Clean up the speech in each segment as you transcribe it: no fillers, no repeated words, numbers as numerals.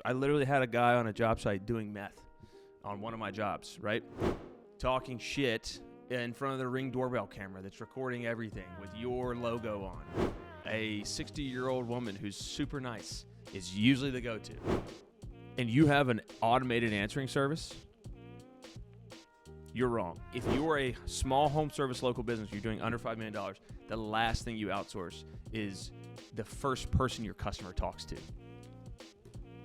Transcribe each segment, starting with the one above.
I literally had a guy on a job site doing meth on one of my jobs, right? Talking shit in front of the Ring doorbell camera that's recording everything with your logo on. A 60-year-old woman who's super nice is usually the go-to. And you have an automated answering service, you're wrong. If you're a small home service local business, you're doing under $5 million, the last thing you outsource is the first person your customer talks to.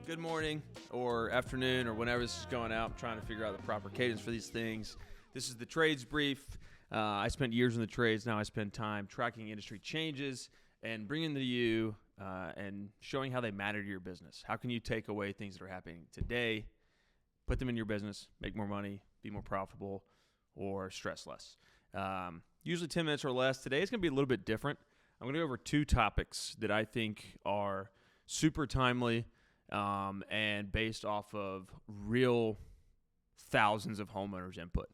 Good morning or afternoon or whenever this is going out. I'm trying to figure out the proper cadence for these things. This is the trades brief. I spent years in the trades. Now I spend time tracking industry changes and bringing them to you and showing how they matter to your business. How can you take away things that are happening today, put them in your business, make more money, be more profitable, or stress less? Usually 10 minutes or less. Today is going to be a little bit different. I'm going to go over two topics that I think are super timely and based off of real thousands of homeowners' input.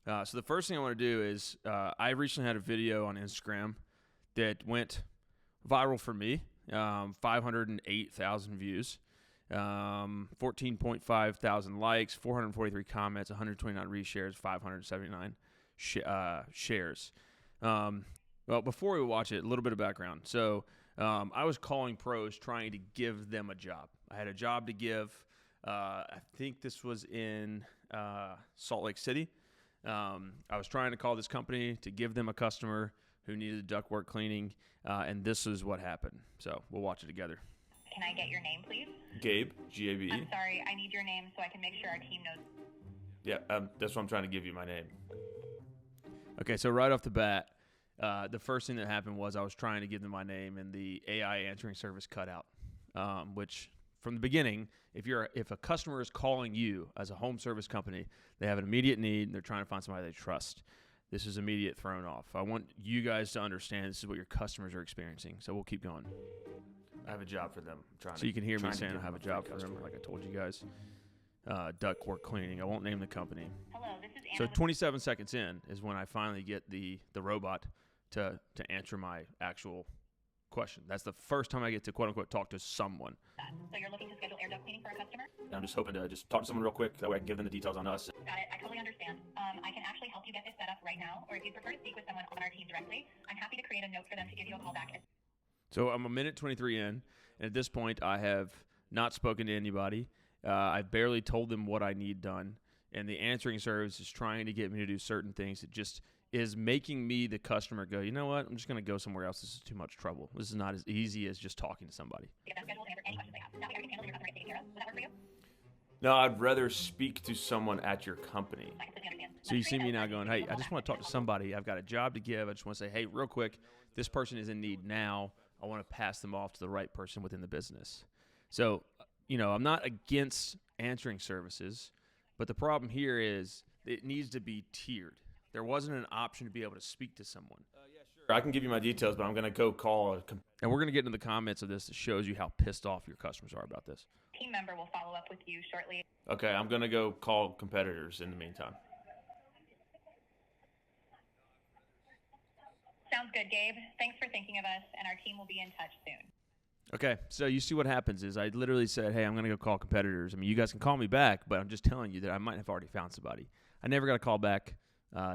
So the first thing I want to do is I recently had a video on Instagram that went viral for me, 508,000 views, 14.5 thousand likes, 443 comments, 129 reshares, 579 shares. Well, before we watch it, a little bit of background. So I was calling pros trying to give them a job. I had a job to give. I think this was in Salt Lake City. I was trying to call this company to give them a customer who needed ductwork cleaning, and this is what happened. So we'll watch it together. Can I get your name, please? Gabe, G-A-B-E. I'm sorry, I need your name so I can make sure our team knows. Yeah, that's what I'm trying to give you, my name. Okay, so right off the bat, the first thing that happened was I was trying to give them my name, and the AI answering service cut out, which from the beginning, if a customer is calling you as a home service company, they have an immediate need, and they're trying to find somebody they trust. This is immediate thrown off. I want you guys to understand this is what your customers are experiencing, so we'll keep going. I have a job for them. So you can hear me saying I have a job for them, like I told you guys. Ductwork cleaning. I won't name the company. Hello, this is Anna. So 27 seconds in is when I finally get the robot to answer my actual question. That's the first time I get to quote-unquote talk to someone. So you're looking to schedule air duct cleaning for a customer? I'm just hoping to just talk to someone real quick. That way I can give them the details on us. Got it. I totally understand. I can actually help you get this set up right now, or if you'd prefer to speak with someone on our team directly, I'm happy to create a note for them to give you a call back. So I'm a minute 23 in, and at this point I have not spoken to anybody. I've barely told them what I need done, and the answering service is trying to get me to do certain things that just is making me, the customer, go, you know what, I'm just going to go somewhere else. This is too much trouble. This is not as easy as just talking to somebody. Get that scheduled and answer any questions they have. That way I can handle your customer taken care of. Does that work for you? No, I'd rather speak to someone at your company. I completely understand. So you see me now going, hey, I just want to talk to somebody. I've got a job to give. I just want to say, hey, real quick, this person is in need now. I want to pass them off to the right person within the business. So, I'm not against answering services, but the problem here is it needs to be tiered. There wasn't an option to be able to speak to someone. Yeah, sure. I can give you my details, but I'm going to go call And we're going to get into the comments of this that shows you how pissed off your customers are about this. Team member will follow up with you shortly. Okay, I'm going to go call competitors in the meantime. Sounds good, Gabe. Thanks for thinking of us, and our team will be in touch soon. Okay, so you see what happens is I literally said, hey, I'm going to go call competitors. I mean, you guys can call me back, but I'm just telling you that I might have already found somebody. I never got a call back,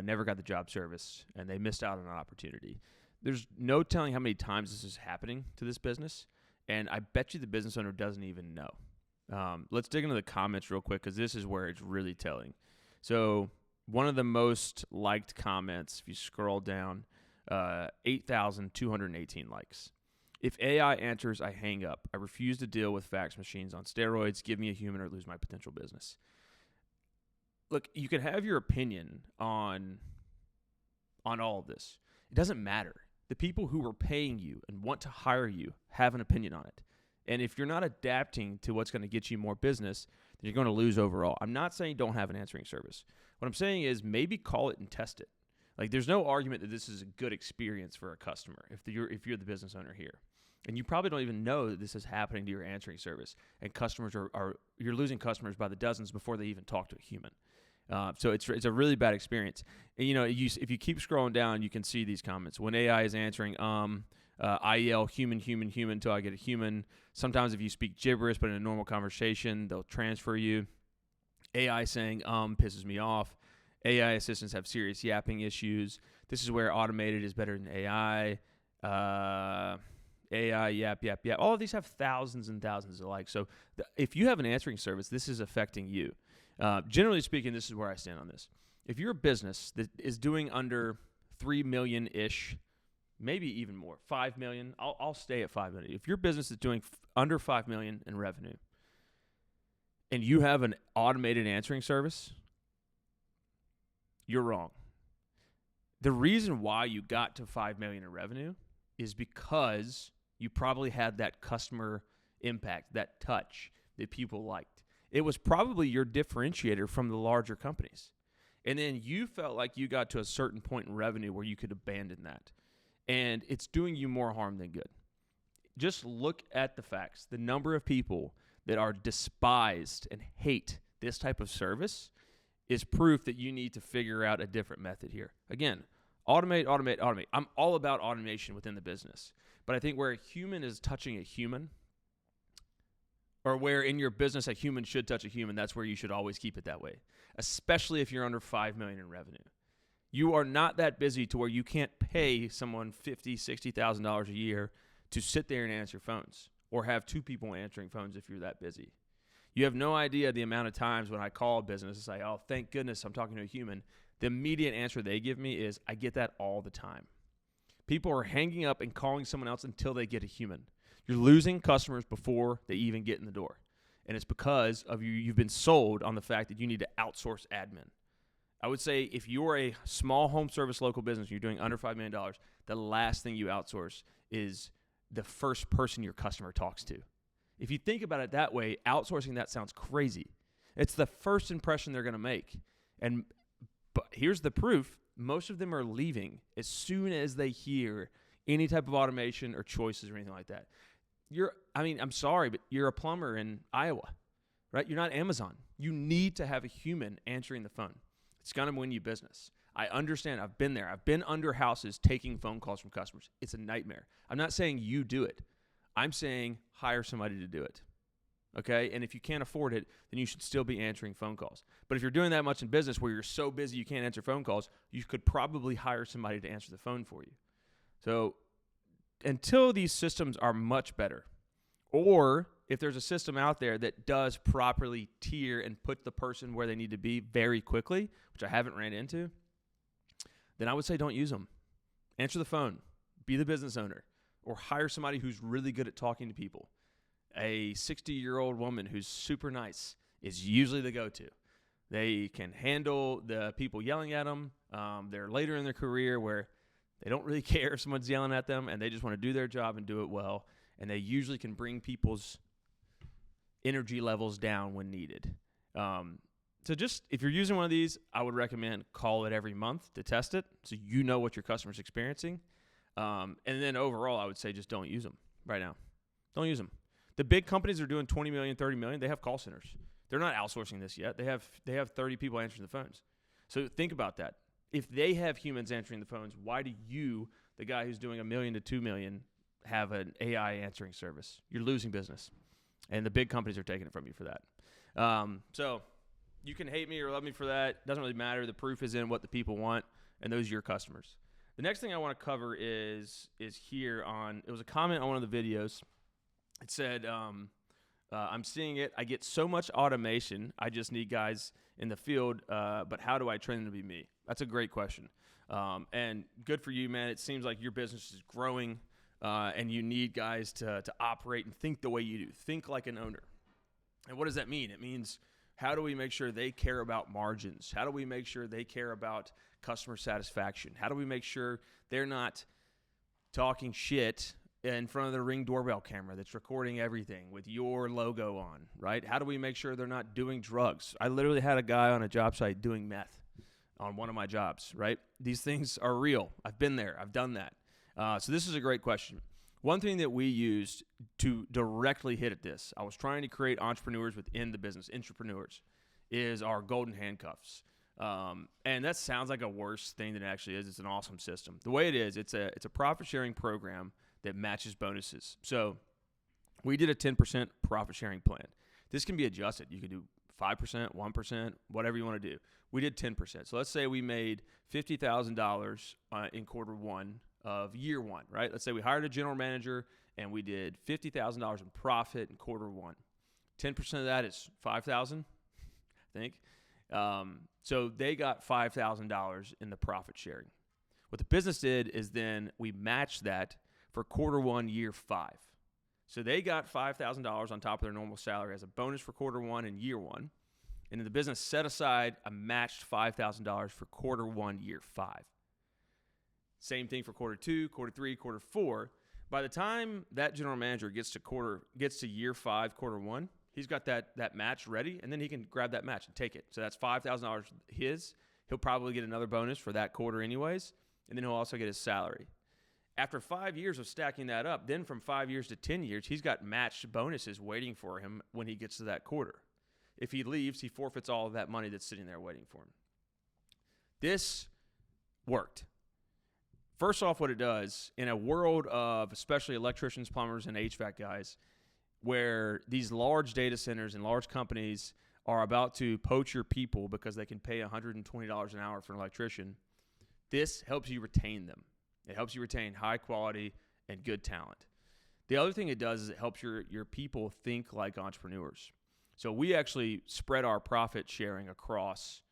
never got the job service, and they missed out on an opportunity. There's no telling how many times this is happening to this business, and I bet you the business owner doesn't even know. Let's dig into the comments real quick because this is where it's really telling. So one of the most liked comments, if you scroll down, 8,218 likes. If AI answers, I hang up. I refuse to deal with fax machines on steroids. Give me a human or lose my potential business. Look, you can have your opinion on all of this. It doesn't matter. The people who are paying you and want to hire you have an opinion on it. And if you're not adapting to what's going to get you more business, then you're going to lose overall. I'm not saying don't have an answering service. What I'm saying is maybe call it and test it. Like, there's no argument that this is a good experience for a customer if you're the business owner here. And you probably don't even know that this is happening to your answering service. And customers you're losing customers by the dozens before they even talk to a human. So it's a really bad experience. And, if you keep scrolling down, you can see these comments. When AI is answering, I yell human, human, human until I get a human. Sometimes if you speak gibberish, but in a normal conversation, they'll transfer you. AI saying pisses me off. AI assistants have serious yapping issues. This is where automated is better than AI. AI, yap, yap, yap. All of these have thousands and thousands alike. So if you have an answering service, this is affecting you. Generally speaking, this is where I stand on this. If you're a business that is doing under 3 million-ish, maybe even more, 5 million, I'll stay at 5 million. If your business is doing under 5 million in revenue and you have an automated answering service, you're wrong. The reason why you got to 5 million in revenue is because you probably had that customer impact, that touch that people liked. It was probably your differentiator from the larger companies. And then you felt like you got to a certain point in revenue where you could abandon that. And it's doing you more harm than good. Just look at the facts. The number of people that are despised and hate this type of service is proof that you need to figure out a different method here. Again, automate, automate, automate. I'm all about automation within the business. But I think where a human is touching a human, or where in your business a human should touch a human, that's where you should always keep it that way, especially if you're under 5 million in revenue. You are not that busy to where you can't pay someone $50,000, $60,000 a year to sit there and answer phones, or have 2 people answering phones if you're that busy. You have no idea the amount of times when I call a business and say, oh, thank goodness I'm talking to a human. The immediate answer they give me is, I get that all the time. People are hanging up and calling someone else until they get a human. You're losing customers before they even get in the door. And it's because of you've been sold on the fact that you need to outsource admin. I would say if you're a small home service local business, you're doing under $5 million, the last thing you outsource is the first person your customer talks to. If you think about it that way, outsourcing that sounds crazy. It's the first impression they're going to make. But here's the proof. Most of them are leaving as soon as they hear any type of automation or choices or anything like that. I'm sorry, but you're a plumber in Iowa, right? You're not Amazon. You need to have a human answering the phone. It's going to win you business. I understand. I've been there. I've been under houses taking phone calls from customers. It's a nightmare. I'm not saying you do it. I'm saying hire somebody to do it, okay? And if you can't afford it, then you should still be answering phone calls. But if you're doing that much in business where you're so busy you can't answer phone calls, you could probably hire somebody to answer the phone for you. So until these systems are much better, or if there's a system out there that does properly tier and put the person where they need to be very quickly, which I haven't ran into, then I would say don't use them. Answer the phone. Be the business owner. Or hire somebody who's really good at talking to people. A 60-year-old woman who's super nice is usually the go-to. They can handle the people yelling at them. They're later in their career where they don't really care if someone's yelling at them, and they just want to do their job and do it well. And they usually can bring people's energy levels down when needed. So just if you're using one of these, I would recommend call it every month to test it so you know what your customer's experiencing. And then overall, I would say just don't use them right now. Don't use them. The big companies are doing 20 million, 30 million. They have call centers. They're not outsourcing this yet. They have 30 people answering the phones. So think about that. If they have humans answering the phones, why do you, the guy who's doing $1 million to $2 million, have an AI answering service? You're losing business. And the big companies are taking it from you for that. So you can hate me or love me for that. Doesn't really matter. The proof is in what the people want, and those are your customers. The next thing I want to cover is here on, it was a comment on one of the videos. It said, I'm seeing it. I get so much automation. I just need guys in the field, but how do I train them to be me? That's a great question. And good for you, man. It seems like your business is growing, and you need guys to operate and think the way you do. Think like an owner. And what does that mean? It means, how do we make sure they care about margins? How do we make sure they care about customer satisfaction? How do we make sure they're not talking shit in front of the Ring doorbell camera that's recording everything with your logo on, right? How do we make sure they're not doing drugs? I literally had a guy on a job site doing meth on one of my jobs, right? These things are real. I've been there. I've done that. So this is a great question. One thing that we used to directly hit at this, I was trying to create entrepreneurs within the business, intrapreneurs, is our golden handcuffs. And that sounds like a worse thing than it actually is. It's an awesome system. The way it is, it's a profit sharing program that matches bonuses. So we did a 10% profit sharing plan. This can be adjusted. You can do 5%, 1%, whatever you want to do. We did 10%. So let's say we made $50,000 in quarter one of year one, right? Let's say we hired a general manager and we did $50,000 in profit in quarter one. 10% of that is $5,000, I think. So they got $5,000 in the profit sharing. What the business did is then we matched that for quarter one, year 5. So they got $5,000 on top of their normal salary as a bonus for quarter one and year 1. And then the business set aside a matched $5,000 for quarter one, year 5. Same thing for quarter 2, quarter 3, quarter 4. By the time that general manager gets to year 5, quarter 1, he's got that match ready, and then he can grab that match and take it. So that's $5,000 his. He'll probably get another bonus for that quarter anyways, and then he'll also get his salary. After 5 years of stacking that up, then from 5 years to 10 years, he's got matched bonuses waiting for him when he gets to that quarter. If he leaves, he forfeits all of that money that's sitting there waiting for him. This worked. First off, what it does, in a world of especially electricians, plumbers, and HVAC guys, where these large data centers and large companies are about to poach your people because they can pay $120 an hour for an electrician, this helps you retain them. It helps you retain high quality and good talent. The other thing it does is it helps your people think like entrepreneurs. So we actually spread our profit sharing across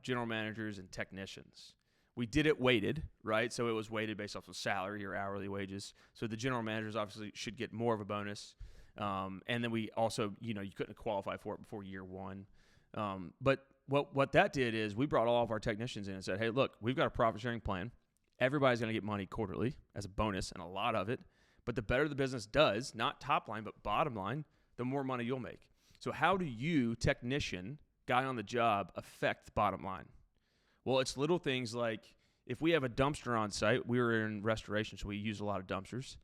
general managers and technicians. We did it weighted, right? So it was weighted based off of salary or hourly wages. So the general managers obviously should get more of a bonus. And then we also, you couldn't qualify for it before year 1. But what that did is we brought all of our technicians in and said, hey, look, we've got a profit sharing plan. Everybody's going to get money quarterly as a bonus, and a lot of it. But the better the business does, not top line, but bottom line, the more money you'll make. So how do you, technician, guy on the job, affect the bottom line? Well, it's little things like if we have a dumpster on site, we were in restoration, so we use a lot of dumpsters.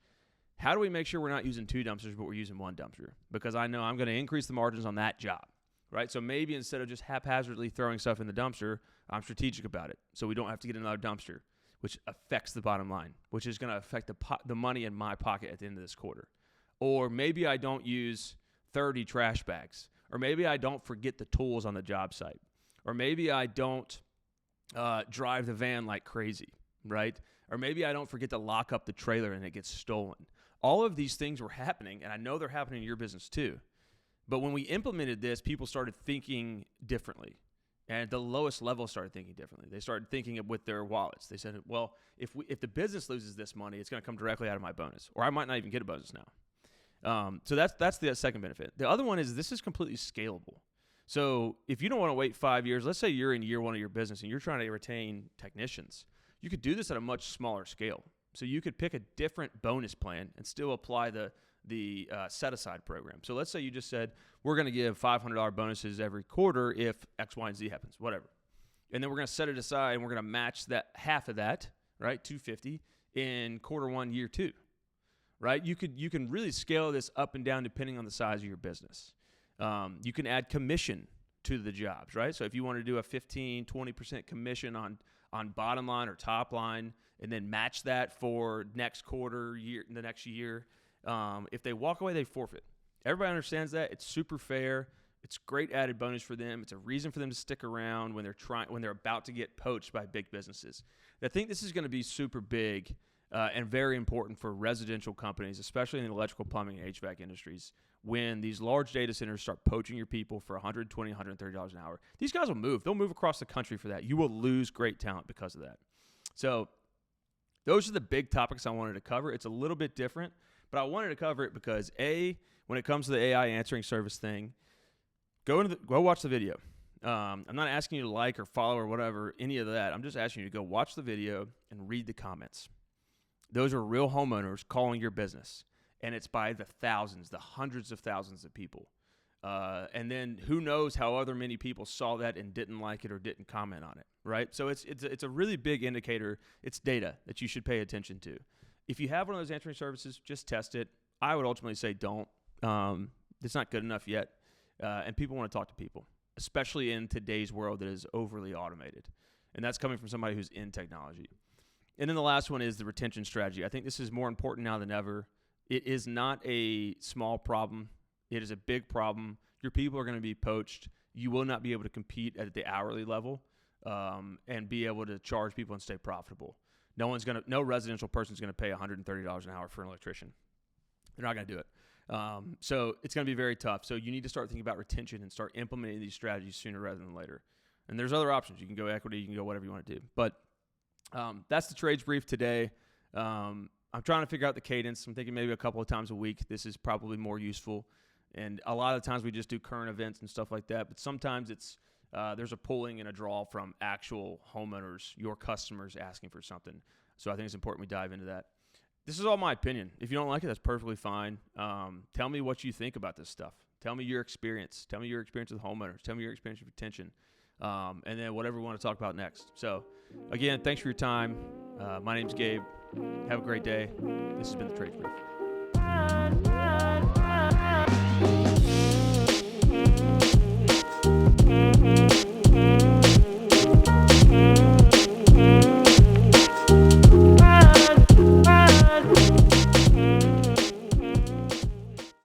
How do we make sure we're not using 2 dumpsters, but we're using 1 dumpster? Because I know I'm going to increase the margins on that job, right? So maybe instead of just haphazardly throwing stuff in the dumpster, I'm strategic about it. So we don't have to get another dumpster, which affects the bottom line, which is going to affect the money in my pocket at the end of this quarter. Or maybe I don't use 30 trash bags. Or maybe I don't forget the tools on the job site. Or maybe I don't drive the van like crazy, right? Or maybe I don't forget to lock up the trailer and it gets stolen. All of these things were happening, and I know they're happening in your business too. But when we implemented this, people started thinking differently. And at the lowest level started thinking differently. They started thinking with their wallets. They said, well, if the business loses this money, it's going to come directly out of my bonus. Or I might not even get a bonus now. So that's the second benefit. The other one is this is completely scalable. So if you don't want to wait 5 years, let's say you're in year 1 of your business and you're trying to retain technicians, you could do this at a much smaller scale. So you could pick a different bonus plan and still apply the set-aside program. So let's say you just said, we're going to give $500 bonuses every quarter if X, Y, and Z happens, whatever. And then we're going to set it aside and we're going to match that half of that, right, $250, in quarter 1, year 2, right? You can really scale this up and down depending on the size of your business. You can add commission to the jobs, right? So if you want to do a 15, 20% commission on bottom line or top line, and then match that for next quarter, the next year. If they walk away, they forfeit. Everybody understands that. It's super fair. It's great added bonus for them. It's a reason for them to stick around when they're about to get poached by big businesses. I think this is going to be super big and very important for residential companies, especially in the electrical, plumbing, and HVAC industries. When these large data centers start poaching your people for $120, $130 an hour, these guys will move. They'll move across the country for that. You will lose great talent because of that. So those are the big topics I wanted to cover. It's a little bit different, but I wanted to cover it because, when it comes to the AI answering service thing, go watch the video. I'm not asking you to like or follow or whatever, any of that. I'm just asking you to go watch the video and read the comments. Those are real homeowners calling your business, and it's by the thousands, the hundreds of thousands of people. And then who knows how other many people saw that and didn't like it or didn't comment on it, right? So it's a really big indicator. It's data that you should pay attention to. If you have one of those answering services, just test it. I would ultimately say don't. It's not good enough yet. And people want to talk to people, especially in today's world that is overly automated. And that's coming from somebody who's in technology. And then the last one is the retention strategy. I think this is more important now than ever. It is not a small problem. It is a big problem. Your people are going to be poached. You will not be able to compete at the hourly level and be able to charge people and stay profitable. No residential person is going to pay $130 an hour for an electrician. They're not going to do it. So it's going to be very tough. So you need to start thinking about retention and start implementing these strategies sooner rather than later. And there's other options. You can go equity. You can go whatever you want to do. But that's the trades brief today. I'm trying to figure out the cadence. I'm thinking maybe a couple of times a week. This is probably more useful. And a lot of times we just do current events and stuff like that. But sometimes it's there's a pulling and a draw from actual homeowners, your customers asking for something. So I think it's important we dive into that. This is all my opinion. If you don't like it, that's perfectly fine. Tell me what you think about this stuff. Tell me your experience. Tell me your experience with homeowners. Tell me your experience with retention. And then whatever we want to talk about next. So, again, thanks for your time. My name's Gabe. Have a great day. This has been the Trades Brief.